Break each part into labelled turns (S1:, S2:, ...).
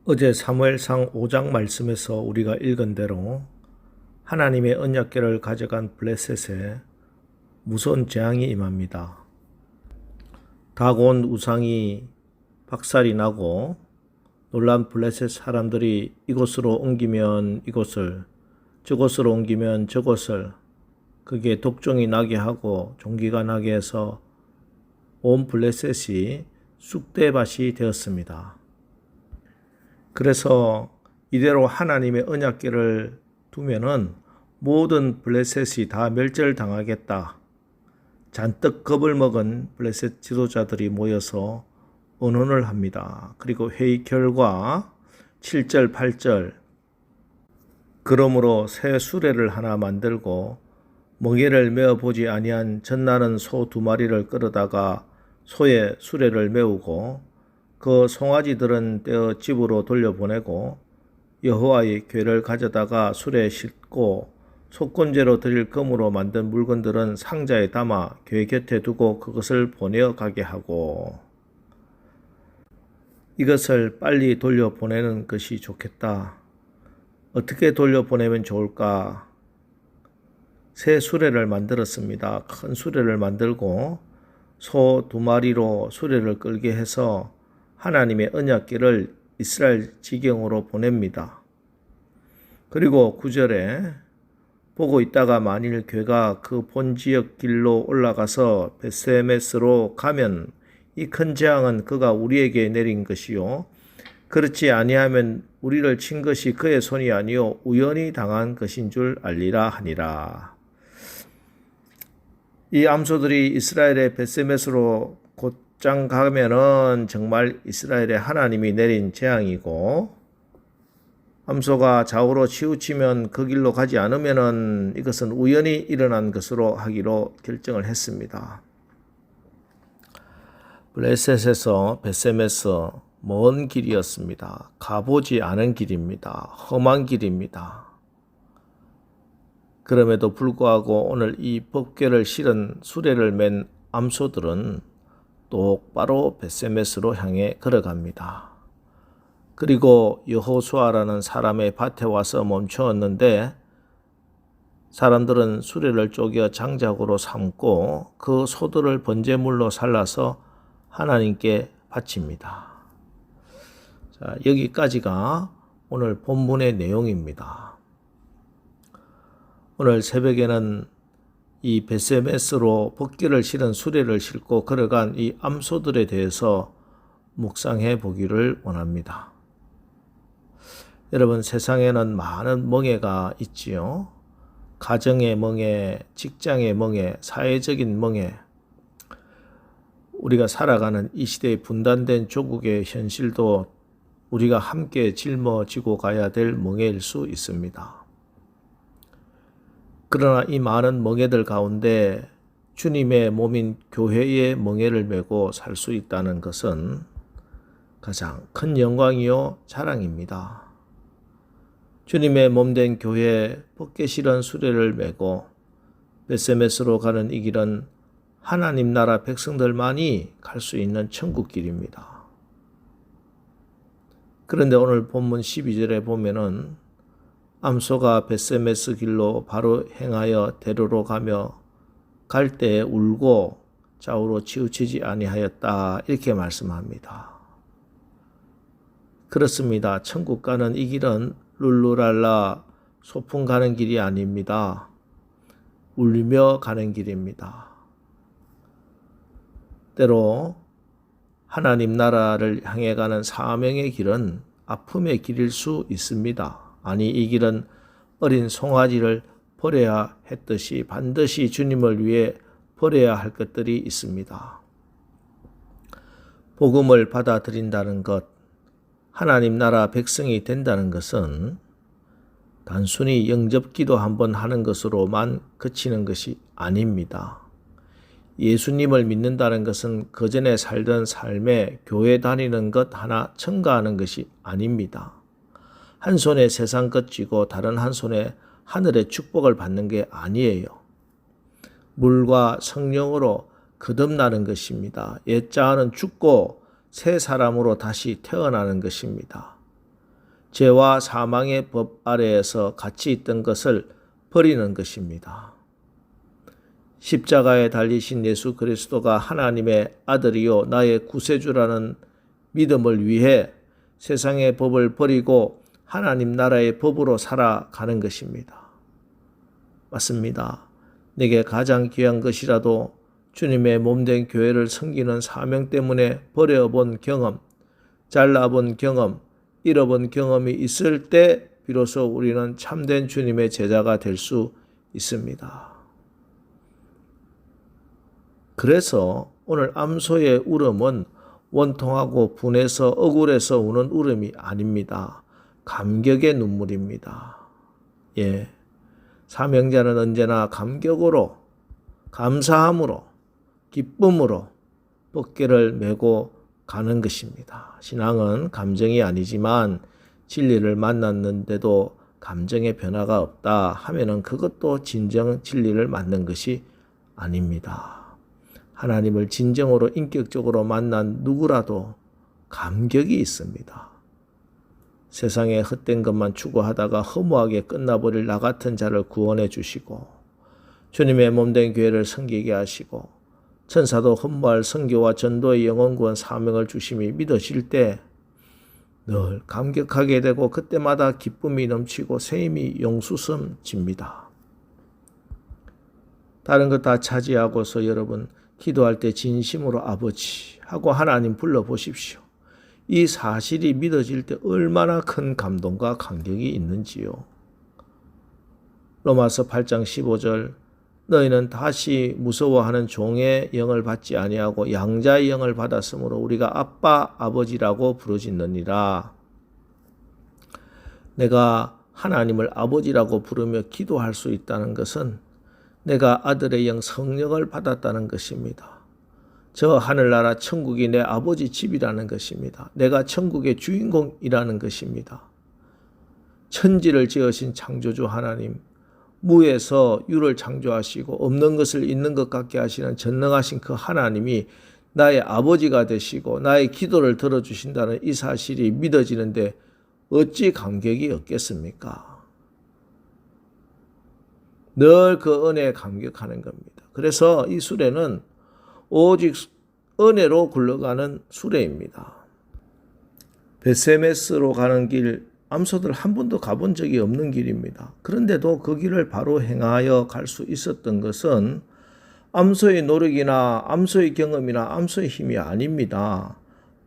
S1: 어제 사무엘상 5장 말씀에서 우리가 읽은 대로 하나님의 언약궤를 가져간 블레셋에 무서운 재앙이 임합니다. 다곤 우상이 박살이 나고 놀란 블레셋 사람들이 이곳으로 옮기면 이곳을, 저곳으로 옮기면 저곳을, 그게 독종이 나게 하고 종기가 나게 해서 온 블레셋이 쑥대밭이 되었습니다. 그래서 이대로 하나님의 언약궤를 두면은 모든 블레셋이 다 멸절당하겠다. 잔뜩 겁을 먹은 블레셋 지도자들이 모여서 언언을 합니다. 그리고 회의 결과 7절, 8절 그러므로 새 수레를 하나 만들고 멍에를 메어보지 아니한 젖나는 소 2마리를 끌어다가 소의 수레를 메우고 그 송아지들은 떼어 집으로 돌려보내고 여호와의 궤를 가져다가 수레에 싣고 속건제로 드릴 금으로 만든 물건들은 상자에 담아 궤 곁에 두고 그것을 보내어 가게 하고, 이것을 빨리 돌려보내는 것이 좋겠다. 어떻게 돌려보내면 좋을까? 새 수레를 만들었습니다. 큰 수레를 만들고 소 2마리로 수레를 끌게 해서 하나님의 언약궤를 이스라엘 지경으로 보냅니다. 그리고 9절에 보고 있다가 만일 궤가 그 본 지역 길로 올라가서 벳세메스로 가면 이 큰 재앙은 그가 우리에게 내린 것이요 그렇지 아니하면 우리를 친 것이 그의 손이 아니요 우연히 당한 것인 줄 알리라 하니라. 이 암소들이 이스라엘의 벳세메스로 곧장 가면은 정말 이스라엘의 하나님이 내린 재앙이고, 암소가 좌우로 치우치면 그 길로 가지 않으면은 이것은 우연히 일어난 것으로 하기로 결정을 했습니다. 블레셋에서 벳세메스 먼 길이었습니다. 가보지 않은 길입니다. 험한 길입니다. 그럼에도 불구하고 오늘 이 법궤를 실은 수레를 맨 암소들은 똑바로 벳세메스로 향해 걸어갑니다. 그리고 여호수아라는 사람의 밭에 와서 멈추었는데 사람들은 수레를 쪼개 장작으로 삼고 그 소들을 번제물로 살라서 하나님께 바칩니다. 자, 여기까지가 오늘 본문의 내용입니다. 오늘 새벽에는 이 벳세메스로 법궤를 실은 수레를 싣고 걸어간 이 암소들에 대해서 묵상해 보기를 원합니다. 여러분, 세상에는 많은 멍해가 있지요. 가정의 멍해, 직장의 멍해, 사회적인 멍해, 우리가 살아가는 이 시대의 분단된 조국의 현실도 우리가 함께 짊어지고 가야 될 멍해일 수 있습니다. 그러나 이 많은 멍해들 가운데 주님의 몸인 교회의 멍해를 메고 살 수 있다는 것은 가장 큰 영광이요 자랑입니다. 주님의 몸된 교회에 법궤 실은 수레를 메고 벳세메스로 가는 이 길은 하나님 나라 백성들만이 갈 수 있는 천국길입니다. 그런데 오늘 본문 12절에 보면은 암소가 벳세메스 길로 바로 행하여 대로로 가며 갈 때에 울고 좌우로 치우치지 아니하였다, 이렇게 말씀합니다. 그렇습니다. 천국 가는 이 길은 룰루랄라 소풍 가는 길이 아닙니다. 울며 가는 길입니다. 때로 하나님 나라를 향해 가는 사명의 길은 아픔의 길일 수 있습니다. 아니, 이 길은 어린 송아지를 버려야 했듯이 반드시 주님을 위해 버려야 할 것들이 있습니다. 복음을 받아들인다는 것, 하나님 나라 백성이 된다는 것은 단순히 영접기도 한번 하는 것으로만 그치는 것이 아닙니다. 예수님을 믿는다는 것은 그전에 살던 삶에 교회 다니는 것 하나 첨가하는 것이 아닙니다. 한 손에 세상 것 쥐고 다른 한 손에 하늘의 축복을 받는 게 아니에요. 물과 성령으로 거듭나는 것입니다. 옛자아는 죽고 새 사람으로 다시 태어나는 것입니다. 죄와 사망의 법 아래에서 같이 있던 것을 버리는 것입니다. 십자가에 달리신 예수 그리스도가 하나님의 아들이요 나의 구세주라는 믿음을 위해 세상의 법을 버리고 하나님 나라의 법으로 살아가는 것입니다. 맞습니다. 내게 가장 귀한 것이라도 주님의 몸된 교회를 섬기는 사명 때문에 버려본 경험, 잘라본 경험, 잃어본 경험이 있을 때 비로소 우리는 참된 주님의 제자가 될 수 있습니다. 그래서 오늘 암소의 울음은 원통하고 분해서 억울해서 우는 울음이 아닙니다. 감격의 눈물입니다. 예. 사명자는 언제나 감격으로, 감사함으로, 기쁨으로 뻗개를 메고 가는 것입니다. 신앙은 감정이 아니지만 진리를 만났는데도 감정의 변화가 없다 하면은 그것도 진정 진리를 만난 것이 아닙니다. 하나님을 진정으로 인격적으로 만난 누구라도 감격이 있습니다. 세상에 헛된 것만 추구하다가 허무하게 끝나버릴 나 같은 자를 구원해 주시고 주님의 몸된 교회를 섬기게 하시고 천사도 헌무할 선교와 전도의 영혼구원 사명을 주심이 믿어질 때 늘 감격하게 되고 그때마다 기쁨이 넘치고 새 힘이 용수섬집니다. 다른 것 다 차지하고서 여러분 기도할 때 진심으로 아버지 하고 하나님 불러보십시오. 이 사실이 믿어질 때 얼마나 큰 감동과 감격이 있는지요. 로마서 8장 15절 너희는 다시 무서워하는 종의 영을 받지 아니하고 양자의 영을 받았으므로 우리가 아빠 아버지라고 부르짖느니라. 내가 하나님을 아버지라고 부르며 기도할 수 있다는 것은 내가 아들의 영 성령을 받았다는 것입니다. 저 하늘나라 천국이 내 아버지 집이라는 것입니다. 내가 천국의 주인공이라는 것입니다. 천지를 지으신 창조주 하나님, 무에서 유를 창조하시고 없는 것을 있는 것 같게 하시는 전능하신 그 하나님이 나의 아버지가 되시고 나의 기도를 들어주신다는 이 사실이 믿어지는데 어찌 감격이 없겠습니까? 늘 그 은혜에 감격하는 겁니다. 그래서 이 수레는 오직 은혜로 굴러가는 수레입니다. 베세메스로 가는 길, 암소들 한 번도 가본 적이 없는 길입니다. 그런데도 그 길을 바로 행하여 갈 수 있었던 것은 암소의 노력이나 암소의 경험이나 암소의 힘이 아닙니다.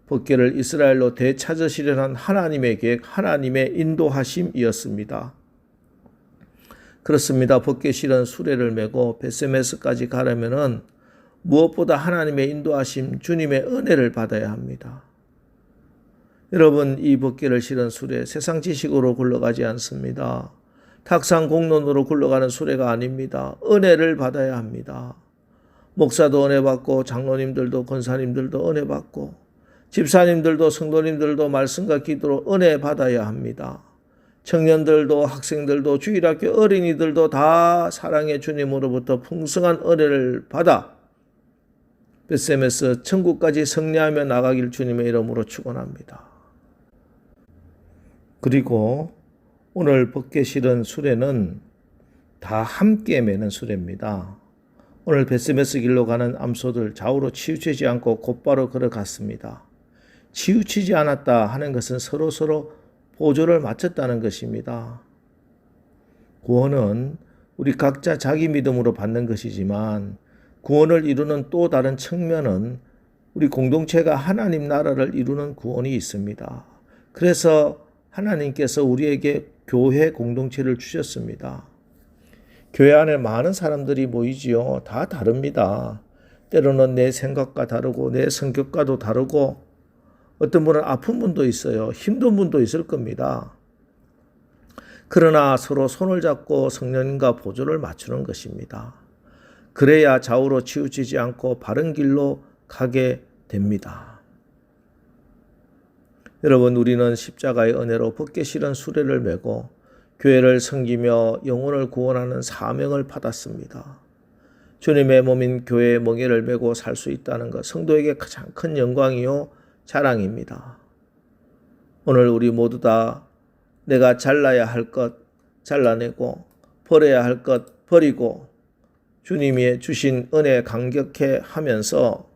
S1: 벗개를 이스라엘로 되찾으시려는 하나님의 계획, 하나님의 인도하심이었습니다. 그렇습니다. 벗개 실은 수레를 메고 베세메스까지 가려면은 무엇보다 하나님의 인도하심, 주님의 은혜를 받아야 합니다. 여러분, 이 벗개를 실은 수레 세상 지식으로 굴러가지 않습니다. 탁상 공론으로 굴러가는 수레가 아닙니다. 은혜를 받아야 합니다. 목사도 은혜 받고 장로님들도 권사님들도 은혜 받고 집사님들도 성도님들도 말씀과 기도로 은혜 받아야 합니다. 청년들도 학생들도 주일학교 어린이들도 다 사랑의 주님으로부터 풍성한 은혜를 받아 베세메스 천국까지 승리하며 나가길 주님의 이름으로 축원합니다. 그리고 오늘 벗개 실은 수레는 다 함께 매는 수레입니다. 오늘 베세메스 길로 가는 암소들 좌우로 치우치지 않고 곧바로 걸어갔습니다. 치우치지 않았다 하는 것은 서로 보조를 맞췄다는 것입니다. 구원은 우리 각자 자기 믿음으로 받는 것이지만 구원을 이루는 또 다른 측면은 우리 공동체가 하나님 나라를 이루는 구원이 있습니다. 그래서 하나님께서 우리에게 교회 공동체를 주셨습니다. 교회 안에 많은 사람들이 모이지요. 다 다릅니다. 때로는 내 생각과 다르고 내 성격과도 다르고 어떤 분은 아픈 분도 있어요. 힘든 분도 있을 겁니다. 그러나 서로 손을 잡고 성령님과 보조를 맞추는 것입니다. 그래야 좌우로 치우치지 않고 바른 길로 가게 됩니다. 여러분, 우리는 십자가의 은혜로 벗개 실은 수레를 메고 교회를 섬기며 영혼을 구원하는 사명을 받았습니다. 주님의 몸인 교회의 멍에를 메고 살 수 있다는 것, 성도에게 가장 큰 영광이요 자랑입니다. 오늘 우리 모두 다 내가 잘라야 할 것 잘라내고 버려야 할 것 버리고 주님이 주신 은혜에 감격해 하면서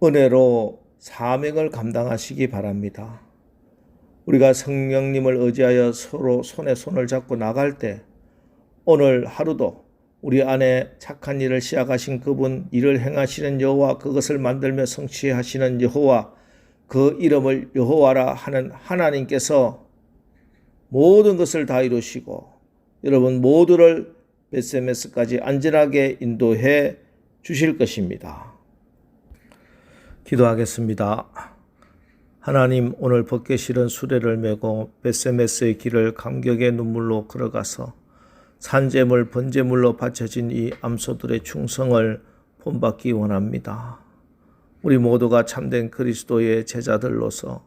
S1: 은혜로 사명을 감당하시기 바랍니다. 우리가 성령님을 의지하여 서로 손에 손을 잡고 나갈 때 오늘 하루도 우리 안에 착한 일을 시작하신 그분, 일을 행하시는 여호와, 그것을 만들며 성취하시는 여호와, 그 이름을 여호와라 하는 하나님께서 모든 것을 다 이루시고 여러분 모두를 벳세메스까지 안전하게 인도해 주실 것입니다. 기도하겠습니다. 하나님, 오늘 벗기 싫은 수레를 메고 벳세메스의 길을 감격의 눈물로 걸어가서 산재물, 번제물로 바쳐진 이 암소들의 충성을 본받기 원합니다. 우리 모두가 참된 그리스도의 제자들로서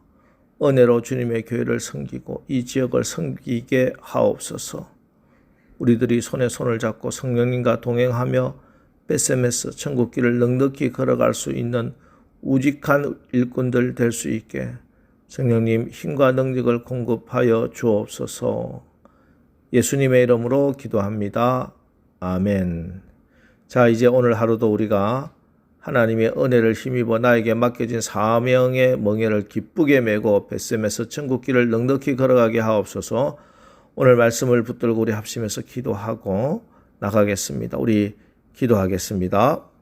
S1: 은혜로 주님의 교회를 섬기고 이 지역을 섬기게 하옵소서. 우리들이 손에 손을 잡고 성령님과 동행하며 벳세메스 천국길을 넉넉히 걸어갈 수 있는 우직한 일꾼들 될 수 있게 성령님 힘과 능력을 공급하여 주옵소서. 예수님의 이름으로 기도합니다. 아멘. 자, 이제 오늘 하루도 우리가 하나님의 은혜를 힘입어 나에게 맡겨진 사명의 멍에를 기쁘게 메고 벳세메스 천국길을 넉넉히 걸어가게 하옵소서. 오늘 말씀을 붙들고 우리 합심해서 기도하고 나가겠습니다. 우리 기도하겠습니다.